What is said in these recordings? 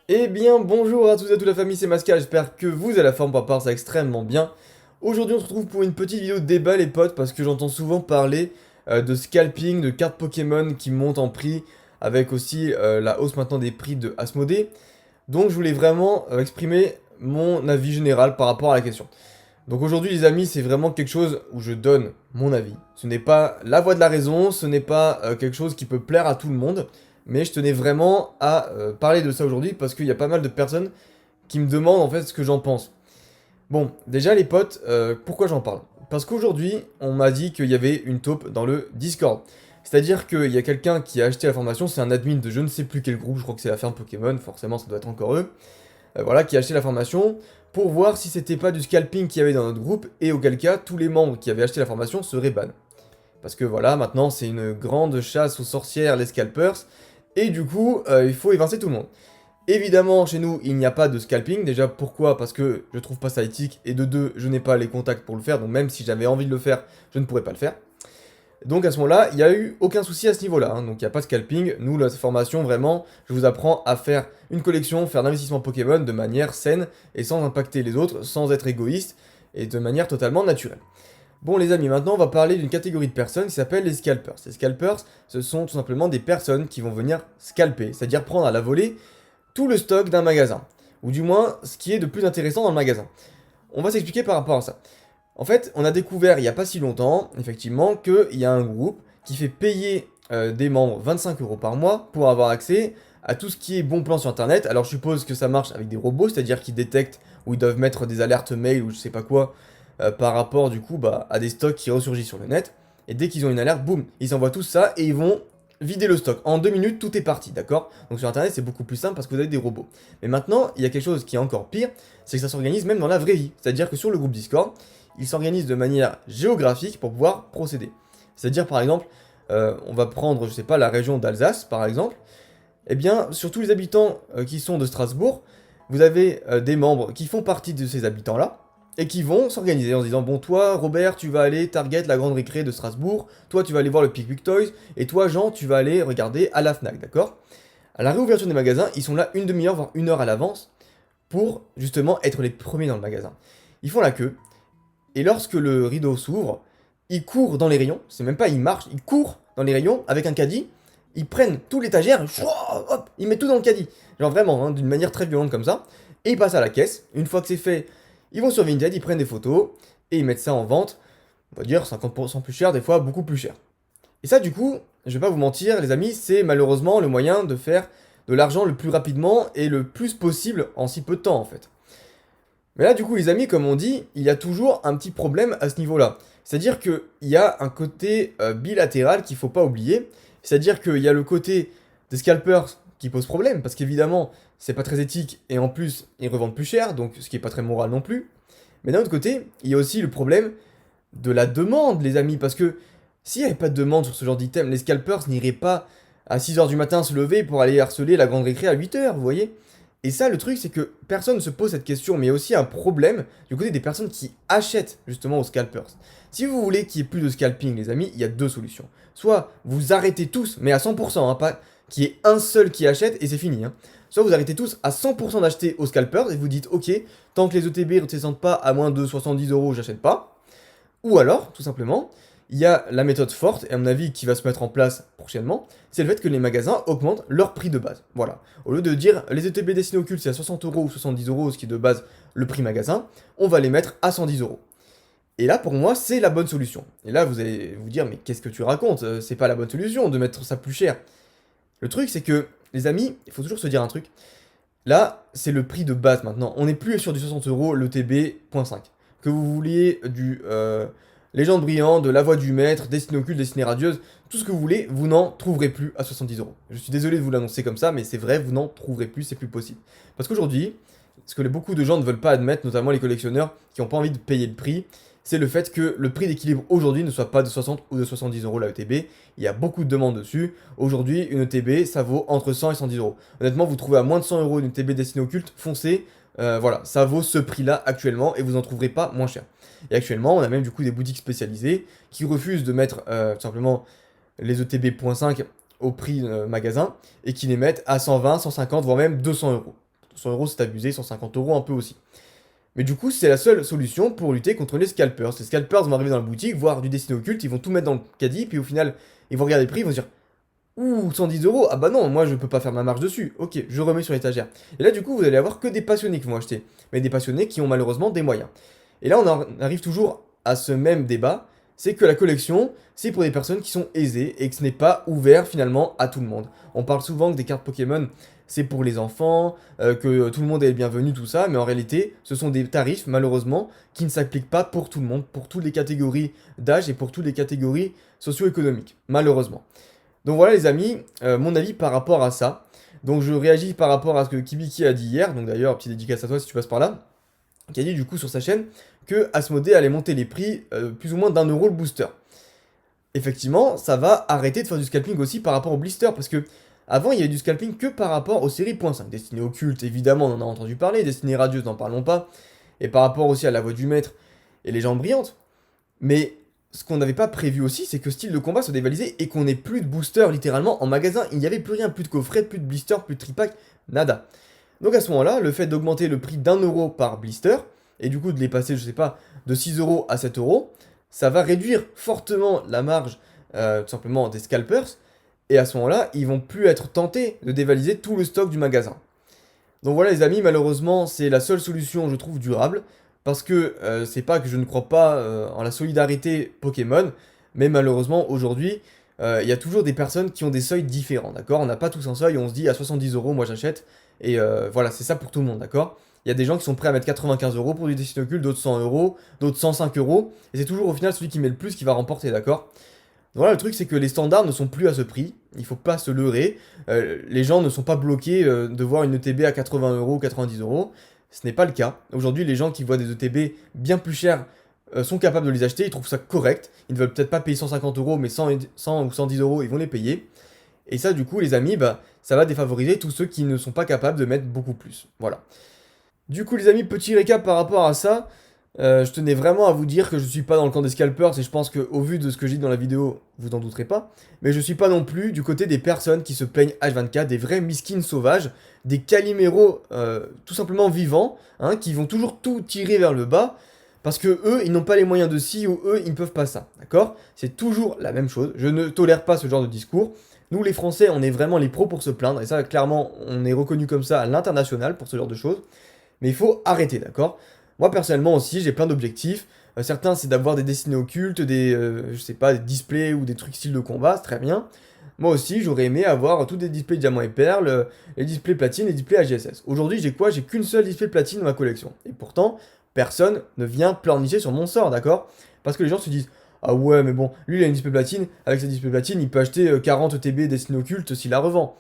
Eh bien bonjour à tous et à toute la famille, c'est Masca, j'espère que vous avez la forme, pour ma part ça extrêmement bien. Aujourd'hui on se retrouve pour une petite vidéo de débat les potes, parce que j'entends souvent parler de scalping, de cartes Pokémon qui montent en prix, avec aussi la hausse maintenant des prix de Asmodée. Donc je voulais vraiment exprimer mon avis général par rapport à la question. Donc aujourd'hui les amis, c'est vraiment quelque chose où je donne mon avis. Ce n'est pas la voix de la raison, ce n'est pas quelque chose qui peut plaire à tout le monde. Mais je tenais vraiment à parler de ça aujourd'hui parce qu'il y a pas mal de personnes qui me demandent en fait ce que j'en pense. Bon, déjà les potes, pourquoi j'en parle? Parce qu'aujourd'hui, on m'a dit qu'il y avait une taupe dans le Discord. C'est-à-dire qu'il y a quelqu'un qui a acheté la formation, c'est un admin de je ne sais plus quel groupe, je crois que c'est la ferme Pokémon, forcément ça doit être encore eux. Voilà, qui a acheté la formation pour voir si c'était pas du scalping qu'il y avait dans notre groupe, et auquel cas, tous les membres qui avaient acheté la formation seraient ban. Parce que voilà, maintenant c'est une grande chasse aux sorcières, les scalpers, et du coup, il faut évincer tout le monde. Évidemment, chez nous, il n'y a pas de scalping. Déjà, pourquoi? Parce que je trouve pas ça éthique, et de deux, je n'ai pas les contacts pour le faire, donc même si j'avais envie de le faire, je ne pourrais pas le faire. Donc à ce moment-là, il n'y a eu aucun souci à ce niveau-là, hein. Donc il n'y a pas de scalping. Nous, la formation, vraiment, je vous apprends à faire une collection, faire d'investissement Pokémon de manière saine, et sans impacter les autres, sans être égoïste, et de manière totalement naturelle. Bon les amis, maintenant on va parler d'une catégorie de personnes qui s'appelle les scalpers. Les scalpers, ce sont tout simplement des personnes qui vont venir scalper, c'est-à-dire prendre à la volée tout le stock d'un magasin. Ou du moins, ce qui est de plus intéressant dans le magasin. On va s'expliquer par rapport à ça. En fait, on a découvert il n'y a pas si longtemps, effectivement, qu'il y a un groupe qui fait payer des membres 25 € par mois pour avoir accès à tout ce qui est bon plan sur internet. Alors je suppose que ça marche avec des robots, c'est-à-dire qu'ils détectent ou ils doivent mettre des alertes mail ou je sais pas quoi, par rapport du coup à des stocks qui ressurgissent sur le net. Et dès qu'ils ont une alerte, boum, ils envoient tout ça et ils vont vider le stock. En 2 minutes, tout est parti, d'accord? Donc sur internet, c'est beaucoup plus simple parce que vous avez des robots. Mais maintenant, il y a quelque chose qui est encore pire, c'est que ça s'organise même dans la vraie vie. C'est-à-dire que sur le groupe Discord, ils s'organisent de manière géographique pour pouvoir procéder. C'est-à-dire par exemple, on va prendre, je sais pas, la région d'Alsace par exemple. Eh bien, sur tous les habitants qui sont de Strasbourg, vous avez des membres qui font partie de ces habitants-là, et qui vont s'organiser en se disant bon toi Robert tu vas aller target la grande récré de Strasbourg, toi tu vas aller voir le Pick Toys, et toi Jean tu vas aller regarder à la Fnac, d'accord? À la réouverture des magasins, ils sont là une demi-heure voire 1 heure à l'avance pour justement être les premiers dans le magasin. Ils font la queue, et lorsque le rideau s'ouvre, ils courent dans les rayons, c'est même pas ils marchent, ils courent dans les rayons avec un caddie, ils prennent tout l'étagère, hop, ils mettent tout dans le caddie. Genre vraiment, hein, d'une manière très violente comme ça, et ils passent à la caisse. Une fois que c'est fait, ils vont sur Vinted, ils prennent des photos, et ils mettent ça en vente, on va dire 50% plus cher, des fois beaucoup plus cher. Et ça du coup, je vais pas vous mentir les amis, c'est malheureusement le moyen de faire de l'argent le plus rapidement et le plus possible en si peu de temps en fait. Mais là du coup les amis, comme on dit, il y a toujours un petit problème à ce niveau-là. C'est-à-dire qu'il y a un côté bilatéral qu'il faut pas oublier, c'est-à-dire qu'il y a le côté des scalpers qui pose problème, parce qu'évidemment, c'est pas très éthique, et en plus, ils revendent plus cher, donc ce qui est pas très moral non plus. Mais d'un autre côté, il y a aussi le problème de la demande, les amis, parce que s'il n'y avait pas de demande sur ce genre d'item, les scalpers n'iraient pas à 6 h du matin se lever pour aller harceler la grande récré à 8 h, vous voyez? Et ça, le truc, c'est que personne ne se pose cette question, mais il y a aussi un problème du côté des personnes qui achètent justement aux scalpers. Si vous voulez qu'il n'y ait plus de scalping, les amis, il y a deux solutions. Soit vous arrêtez tous, mais à 100%, hein, pas qu'il y ait un seul qui achète et c'est fini. Hein. Soit vous arrêtez tous à 100% d'acheter aux scalpers et vous dites ok, tant que les ETB ne descendent pas à moins de 70 €, j'achète pas. Ou alors, tout simplement, il y a la méthode forte, et à mon avis qui va se mettre en place prochainement, c'est le fait que les magasins augmentent leur prix de base. Voilà. Au lieu de dire les ETB destinés occultes c'est à 60 € ou 70 €, ce qui est de base le prix magasin, on va les mettre à 110 €. Et là, pour moi, c'est la bonne solution. Et là, vous allez vous dire, mais qu'est-ce que tu racontes? C'est pas la bonne solution de mettre ça plus cher. Le truc, c'est que, les amis, il faut toujours se dire un truc. Là, c'est le prix de base maintenant. On n'est plus sur du 60 € l'ETB.5. Que vous vouliez du Légende brillante, de la voix du maître, destinée occulte, destinée radieuse, tout ce que vous voulez, vous n'en trouverez plus à 70 €. Je suis désolé de vous l'annoncer comme ça, mais c'est vrai, vous n'en trouverez plus, c'est plus possible. Parce qu'aujourd'hui, ce que beaucoup de gens ne veulent pas admettre, notamment les collectionneurs qui n'ont pas envie de payer le prix, c'est le fait que le prix d'équilibre aujourd'hui ne soit pas de 60 ou de 70 € la ETB. Il y a beaucoup de demandes dessus. Aujourd'hui, une ETB, ça vaut entre 100 et 110 €. Honnêtement, vous trouvez à moins de 100 € une ETB destinée occulte, foncez. Voilà, ça vaut ce prix-là actuellement et vous n'en trouverez pas moins cher. Et actuellement, on a même du coup des boutiques spécialisées qui refusent de mettre tout simplement les ETB.5 au prix magasin, et qui les mettent à 120, 150, voire même 200 euros. 200 euros c'est abusé, 150 euros un peu aussi. Mais du coup, c'est la seule solution pour lutter contre les scalpers. Les scalpers vont arriver dans la boutique, voir du destiné occulte, ils vont tout mettre dans le caddie, puis au final, ils vont regarder le prix, ils vont se dire ouh, 110 euros, ah bah non, moi je peux pas faire ma marge dessus. Ok, je remets sur l'étagère. Et là, du coup, vous allez avoir que des passionnés qui vont acheter. Mais des passionnés qui ont malheureusement des moyens. Et là, arrive toujours à ce même débat, c'est que la collection, c'est pour des personnes qui sont aisées et que ce n'est pas ouvert finalement à tout le monde. On parle souvent que des cartes Pokémon, c'est pour les enfants, que tout le monde est le bienvenu, tout ça, mais en réalité, ce sont des tarifs, malheureusement, qui ne s'appliquent pas pour tout le monde, pour toutes les catégories d'âge et pour toutes les catégories socio-économiques, malheureusement. Donc voilà les amis, mon avis par rapport à ça. Donc je réagis par rapport à ce que Kibiki a dit hier, donc d'ailleurs, petite dédicace à toi si tu passes par là, qui a dit du coup sur sa chaîne que Asmodée allait monter les prix plus ou moins d'1 euro le booster. Effectivement, ça va arrêter de faire du scalping aussi par rapport au blister, parce que avant il y avait du scalping que par rapport aux séries .5. Destiné occulte, évidemment, on en a entendu parler, Destiné radieuse, n'en parlons pas, et par rapport aussi à la voix du maître et les jambes brillantes. Mais ce qu'on n'avait pas prévu aussi, c'est que style de combat soit dévalisé et qu'on n'ait plus de booster littéralement en magasin. Il n'y avait plus rien, plus de coffret, plus de blister, plus de tripack, nada. Donc à ce moment-là, le fait d'augmenter le prix d'1 euro par blister, et du coup de les passer, je sais pas, de 6 euros à 7 euros, ça va réduire fortement la marge, tout simplement, des scalpers, et à ce moment-là, ils vont plus être tentés de dévaliser tout le stock du magasin. Donc voilà les amis, malheureusement, c'est la seule solution, je trouve, durable, parce que c'est pas que je ne crois pas en la solidarité Pokémon, mais malheureusement, aujourd'hui, il y a toujours des personnes qui ont des seuils différents, d'accord? On n'a pas tous un seuil, on se dit à 70 euros, moi j'achète, et voilà, c'est ça pour tout le monde, d'accord? Il y a des gens qui sont prêts à mettre 95 euros pour du Destiny Occulte, d'autres 100 euros, d'autres 105 euros, et c'est toujours au final celui qui met le plus qui va remporter, d'accord? Voilà, le truc c'est que les standards ne sont plus à ce prix, il faut pas se leurrer, les gens ne sont pas bloqués de voir une ETB à 80 euros ou 90 euros, ce n'est pas le cas. Aujourd'hui, les gens qui voient des ETB bien plus chers sont capables de les acheter, ils trouvent ça correct, ils ne veulent peut-être pas payer 150 euros, mais 100 ou 110 euros, ils vont les payer. Et ça, du coup, les amis, bah, ça va défavoriser tous ceux qui ne sont pas capables de mettre beaucoup plus. Voilà. Du coup, les amis, petit récap par rapport à ça. Je tenais vraiment à vous dire que je suis pas dans le camp des scalpers et je pense qu'au vu de ce que j'ai dit dans la vidéo, vous n'en douterez pas. Mais je suis pas non plus du côté des personnes qui se plaignent H24, des vrais miskins sauvages, des caliméros tout simplement vivants, hein, qui vont toujours tout tirer vers le bas. Parce que eux, ils n'ont pas les moyens de ci ou eux, ils ne peuvent pas ça. D'accord? C'est toujours la même chose. Je ne tolère pas ce genre de discours. Nous, les Français, on est vraiment les pros pour se plaindre. Et ça, clairement, on est reconnu comme ça à l'international pour ce genre de choses. Mais il faut arrêter, d'accord? Moi, personnellement aussi, j'ai plein d'objectifs. Certains, c'est d'avoir des destinées occultes, je sais pas, des displays ou des trucs style de combat, c'est très bien. Moi aussi, j'aurais aimé avoir tous des displays diamants et perles, les displays platine, les displays AGSS. Aujourd'hui, j'ai quoi? J'ai qu'une seule display platine dans ma collection. Et pourtant, personne ne vient pleurnicher sur mon sort, d'accord? Parce que les gens se disent, ah ouais, mais bon, lui, il a une display platine, avec sa display platine, il peut acheter 40 TB destinées occultes s'il la revend.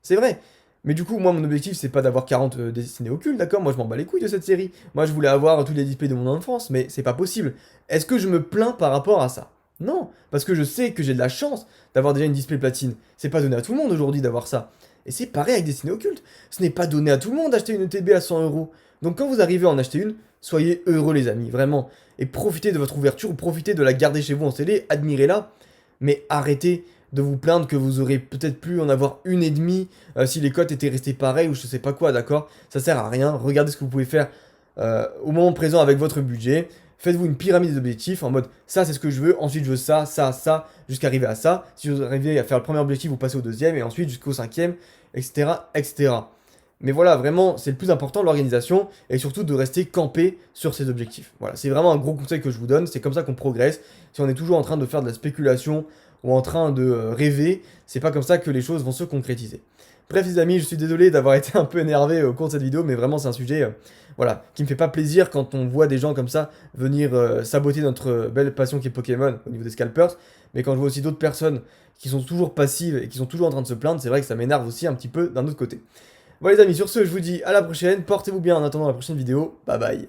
C'est vrai. Mais du coup, moi, mon objectif, c'est pas d'avoir 40 destinées occultes, d'accord? Moi, je m'en bats les couilles de cette série. Moi, je voulais avoir tous les displays de mon enfance, mais c'est pas possible. Est-ce que je me plains par rapport à ça? Non, parce que je sais que j'ai de la chance d'avoir déjà une display platine. C'est pas donné à tout le monde aujourd'hui d'avoir ça. Et c'est pareil avec Destinées occultes. Ce n'est pas donné à tout le monde d'acheter une ETB à 100 euros. Donc quand vous arrivez à en acheter une, soyez heureux les amis, vraiment. Et profitez de votre ouverture, ou profitez de la garder chez vous en CD, admirez-la. Mais arrêtez de vous plaindre que vous aurez peut-être pu en avoir une et demie si les cotes étaient restées pareilles ou je sais pas quoi, d'accord? Ça sert à rien, regardez ce que vous pouvez faire au moment présent avec votre budget. Faites-vous une pyramide d'objectifs en mode ça c'est ce que je veux, ensuite je veux ça, ça, ça, jusqu'à arriver à ça. Si vous arrivez à faire le premier objectif, vous passez au deuxième et ensuite jusqu'au cinquième, etc., etc. Mais voilà, vraiment, c'est le plus important, l'organisation, et surtout de rester campé sur ses objectifs. Voilà, c'est vraiment un gros conseil que je vous donne, c'est comme ça qu'on progresse. Si on est toujours en train de faire de la spéculation ou en train de rêver, c'est pas comme ça que les choses vont se concrétiser. Bref les amis, je suis désolé d'avoir été un peu énervé au cours de cette vidéo, mais vraiment c'est un sujet voilà, qui me fait pas plaisir quand on voit des gens comme ça venir saboter notre belle passion qui est Pokémon au niveau des scalpers, mais quand je vois aussi d'autres personnes qui sont toujours passives et qui sont toujours en train de se plaindre, c'est vrai que ça m'énerve aussi un petit peu d'un autre côté. Bon les amis, sur ce, je vous dis à la prochaine, portez-vous bien en attendant la prochaine vidéo, bye bye.